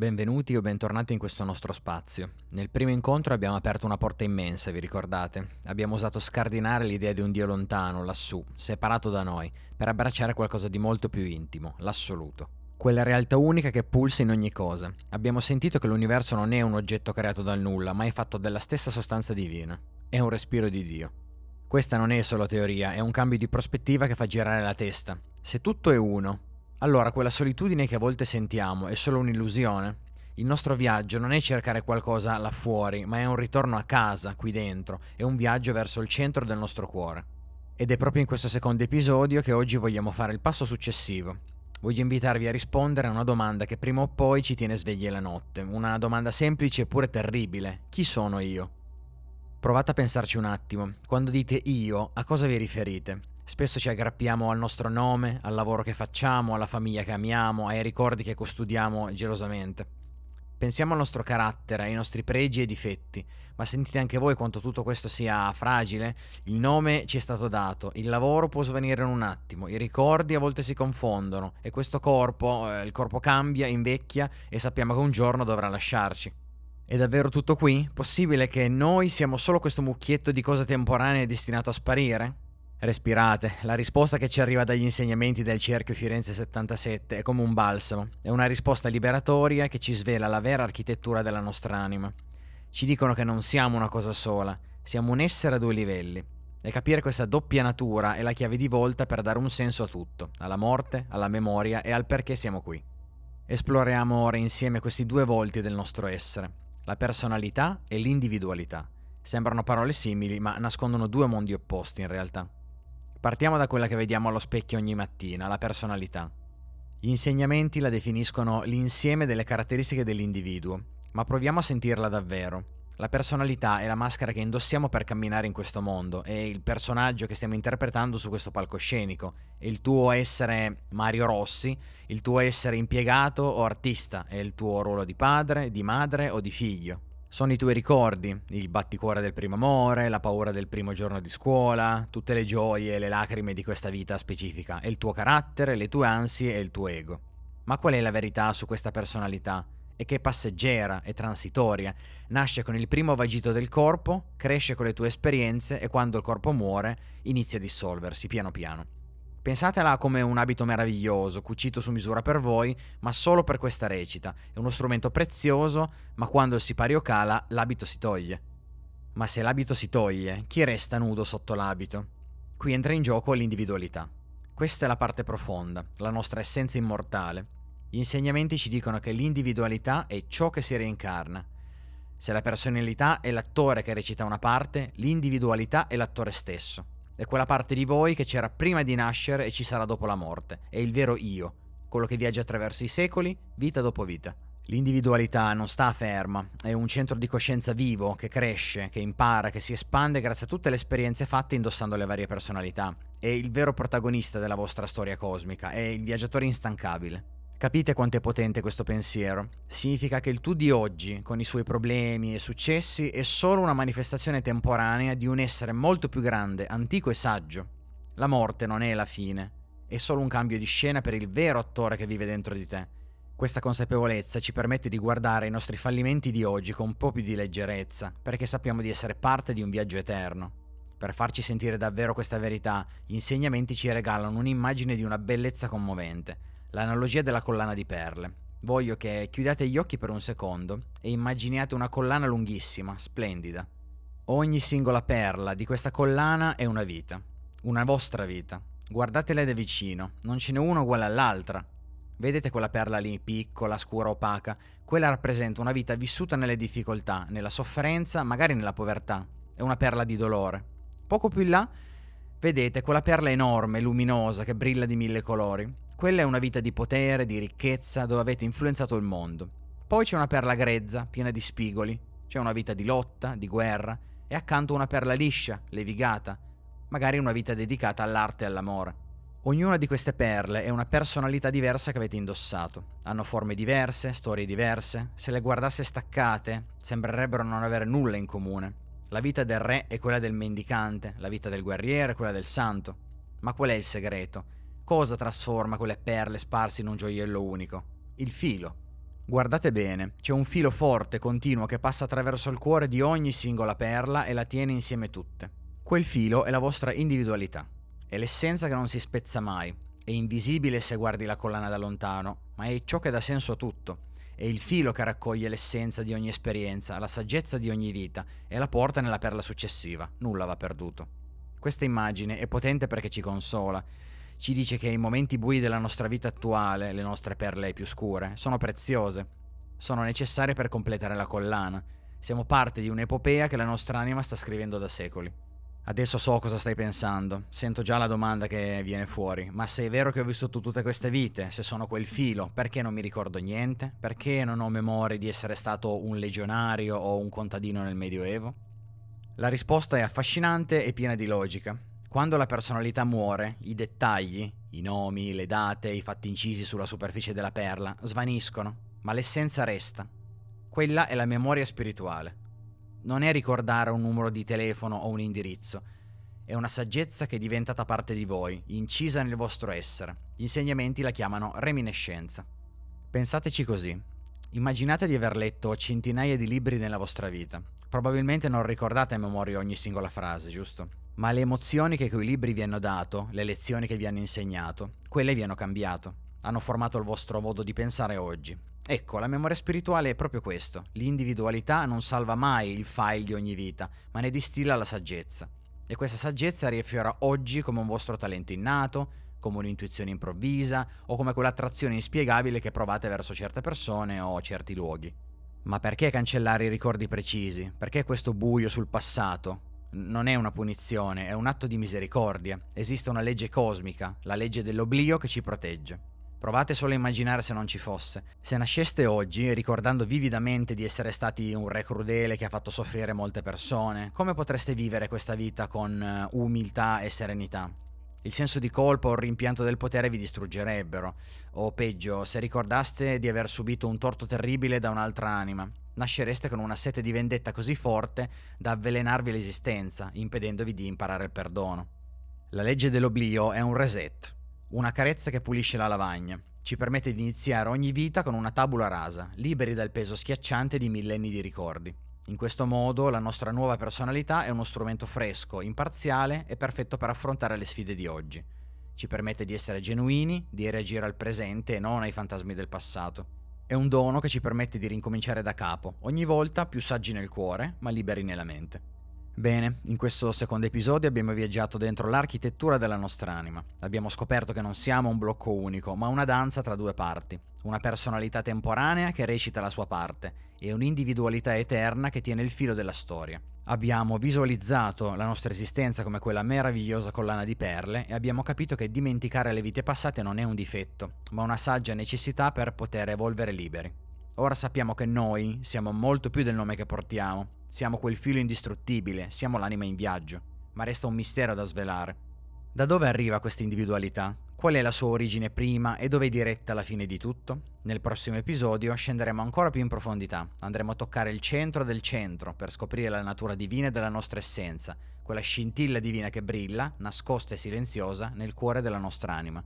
Benvenuti o bentornati in questo nostro spazio. Nel primo incontro abbiamo aperto una porta immensa, vi ricordate? Abbiamo osato scardinare l'idea di un Dio lontano, lassù, separato da noi, per abbracciare qualcosa di molto più intimo, l'assoluto. Quella realtà unica che pulsa in ogni cosa. Abbiamo sentito che l'universo non è un oggetto creato dal nulla, ma è fatto della stessa sostanza divina. È un respiro di Dio. Questa non è solo teoria, è un cambio di prospettiva che fa girare la testa. Se tutto è uno, allora quella solitudine che a volte sentiamo è solo un'illusione. Il nostro viaggio non è cercare qualcosa là fuori, ma è un ritorno a casa, qui dentro, è un viaggio verso il centro del nostro cuore. Ed è proprio in questo secondo episodio che oggi vogliamo fare il passo successivo. Voglio invitarvi a rispondere a una domanda che prima o poi ci tiene svegli la notte, una domanda semplice eppure terribile. Chi sono io? Provate a pensarci un attimo. Quando dite io, a cosa vi riferite? Spesso ci aggrappiamo al nostro nome, al lavoro che facciamo, alla famiglia che amiamo, ai ricordi che custodiamo gelosamente. Pensiamo al nostro carattere, ai nostri pregi e difetti, ma sentite anche voi quanto tutto questo sia fragile? Il nome ci è stato dato, il lavoro può svanire in un attimo, i ricordi a volte si confondono e questo corpo, il corpo cambia, invecchia e sappiamo che un giorno dovrà lasciarci. È davvero tutto qui? Possibile che noi siamo solo questo mucchietto di cose temporanee destinato a sparire? Respirate, la risposta che ci arriva dagli insegnamenti del Cerchio Firenze 77 è come un balsamo, è una risposta liberatoria che ci svela la vera architettura della nostra anima. Ci dicono che non siamo una cosa sola, siamo un essere a due livelli. E capire questa doppia natura è la chiave di volta per dare un senso a tutto, alla morte, alla memoria e al perché siamo qui. Esploriamo ora insieme questi due volti del nostro essere, la personalità e l'individualità. Sembrano parole simili, ma nascondono due mondi opposti in realtà. Partiamo da quella che vediamo allo specchio ogni mattina, la personalità. Gli insegnamenti la definiscono l'insieme delle caratteristiche dell'individuo, ma proviamo a sentirla davvero. La personalità è la maschera che indossiamo per camminare in questo mondo, è il personaggio che stiamo interpretando su questo palcoscenico. È il tuo essere Mario Rossi, il tuo essere impiegato o artista, è il tuo ruolo di padre, di madre o di figlio. Sono i tuoi ricordi, il batticuore del primo amore, la paura del primo giorno di scuola, tutte le gioie e le lacrime di questa vita specifica, è il tuo carattere, le tue ansie e il tuo ego. Ma qual è la verità su questa personalità? È che è passeggera, è transitoria, nasce con il primo vagito del corpo, cresce con le tue esperienze e quando il corpo muore inizia a dissolversi piano piano. Pensatela come un abito meraviglioso, cucito su misura per voi, ma solo per questa recita. È uno strumento prezioso, ma quando il sipario cala, l'abito si toglie. Ma se l'abito si toglie, chi resta nudo sotto l'abito? Qui entra in gioco l'individualità. Questa è la parte profonda, la nostra essenza immortale. Gli insegnamenti ci dicono che l'individualità è ciò che si reincarna. Se la personalità è l'attore che recita una parte, l'individualità è l'attore stesso. È quella parte di voi che c'era prima di nascere e ci sarà dopo la morte. È il vero io, quello che viaggia attraverso i secoli, vita dopo vita. L'individualità non sta ferma, è un centro di coscienza vivo, che cresce, che impara, che si espande grazie a tutte le esperienze fatte indossando le varie personalità. È il vero protagonista della vostra storia cosmica, è il viaggiatore instancabile. Capite quanto è potente questo pensiero? Significa che il tu di oggi, con i suoi problemi e successi, è solo una manifestazione temporanea di un essere molto più grande, antico e saggio. La morte non è la fine, è solo un cambio di scena per il vero attore che vive dentro di te. Questa consapevolezza ci permette di guardare i nostri fallimenti di oggi con un po' più di leggerezza, perché sappiamo di essere parte di un viaggio eterno. Per farci sentire davvero questa verità, gli insegnamenti ci regalano un'immagine di una bellezza commovente. L'analogia della collana di perle. Voglio che chiudiate gli occhi per un secondo e immaginiate una collana lunghissima, splendida. Ogni singola perla di questa collana è una vita, una vostra vita. Guardatele da vicino, non ce n'è una uguale all'altra. Vedete quella perla lì, piccola, scura, opaca? Quella rappresenta una vita vissuta nelle difficoltà, nella sofferenza, magari nella povertà. È una perla di dolore. Poco più in là, vedete quella perla enorme, luminosa, che brilla di mille colori. Quella è una vita di potere, di ricchezza, dove avete influenzato il mondo. Poi c'è una perla grezza, piena di spigoli. C'è una vita di lotta, di guerra, e accanto una perla liscia, levigata, magari una vita dedicata all'arte e all'amore. Ognuna di queste perle è una personalità diversa che avete indossato. Hanno forme diverse, storie diverse. Se le guardasse staccate, sembrerebbero non avere nulla in comune. La vita del re è quella del mendicante, la vita del guerriero è quella del santo. Ma qual è il segreto? Cosa trasforma quelle perle sparse in un gioiello unico? Il filo. Guardate bene, c'è un filo forte, continuo, che passa attraverso il cuore di ogni singola perla e la tiene insieme tutte. Quel filo è la vostra individualità. È l'essenza che non si spezza mai. È invisibile se guardi la collana da lontano, ma è ciò che dà senso a tutto. È il filo che raccoglie l'essenza di ogni esperienza, la saggezza di ogni vita e la porta nella perla successiva. Nulla va perduto. Questa immagine è potente perché ci consola. Ci dice che i momenti bui della nostra vita attuale, le nostre perle più scure, sono preziose. Sono necessarie per completare la collana. Siamo parte di un'epopea che la nostra anima sta scrivendo da secoli. Adesso so cosa stai pensando, sento già la domanda che viene fuori, ma se è vero che ho vissuto tutte queste vite, se sono quel filo, perché non mi ricordo niente? Perché non ho memoria di essere stato un legionario o un contadino nel Medioevo? La risposta è affascinante e piena di logica. Quando la personalità muore, i dettagli, i nomi, le date, i fatti incisi sulla superficie della perla, svaniscono, ma l'essenza resta. Quella è la memoria spirituale. Non è ricordare un numero di telefono o un indirizzo. È una saggezza che è diventata parte di voi, incisa nel vostro essere. Gli insegnamenti la chiamano reminiscenza. Pensateci così. Immaginate di aver letto centinaia di libri nella vostra vita. Probabilmente non ricordate a memoria ogni singola frase, giusto? Ma le emozioni che quei libri vi hanno dato, le lezioni che vi hanno insegnato, quelle vi hanno cambiato. Hanno formato il vostro modo di pensare oggi. Ecco, la memoria spirituale è proprio questo. L'individualità non salva mai il file di ogni vita, ma ne distilla la saggezza. E questa saggezza riaffiora oggi come un vostro talento innato, come un'intuizione improvvisa o come quell'attrazione inspiegabile che provate verso certe persone o certi luoghi. Ma perché cancellare i ricordi precisi? Perché questo buio sul passato? Non è una punizione, è un atto di misericordia. Esiste una legge cosmica, la legge dell'oblio che ci protegge. Provate solo a immaginare se non ci fosse. Se nasceste oggi, ricordando vividamente di essere stati un re crudele che ha fatto soffrire molte persone, come potreste vivere questa vita con umiltà e serenità? Il senso di colpa o il rimpianto del potere vi distruggerebbero. O peggio, se ricordaste di aver subito un torto terribile da un'altra anima, nascereste con una sete di vendetta così forte da avvelenarvi l'esistenza, impedendovi di imparare il perdono. La legge dell'oblio è un reset. Una carezza che pulisce la lavagna. Ci permette di iniziare ogni vita con una tabula rasa, liberi dal peso schiacciante di millenni di ricordi. In questo modo la nostra nuova personalità è uno strumento fresco, imparziale e perfetto per affrontare le sfide di oggi. Ci permette di essere genuini, di reagire al presente e non ai fantasmi del passato. È un dono che ci permette di rincominciare da capo, ogni volta più saggi nel cuore, ma liberi nella mente. Bene, in questo secondo episodio abbiamo viaggiato dentro l'architettura della nostra anima. Abbiamo scoperto che non siamo un blocco unico, ma una danza tra due parti. Una personalità temporanea che recita la sua parte e un'individualità eterna che tiene il filo della storia. Abbiamo visualizzato la nostra esistenza come quella meravigliosa collana di perle e abbiamo capito che dimenticare le vite passate non è un difetto, ma una saggia necessità per poter evolvere liberi. Ora sappiamo che noi siamo molto più del nome che portiamo. Siamo quel filo indistruttibile, siamo l'anima in viaggio, ma resta un mistero da svelare. Da dove arriva questa individualità? Qual è la sua origine prima e dove è diretta alla fine di tutto? Nel prossimo episodio scenderemo ancora più in profondità, andremo a toccare il centro del centro per scoprire la natura divina della nostra essenza, quella scintilla divina che brilla, nascosta e silenziosa, nel cuore della nostra anima.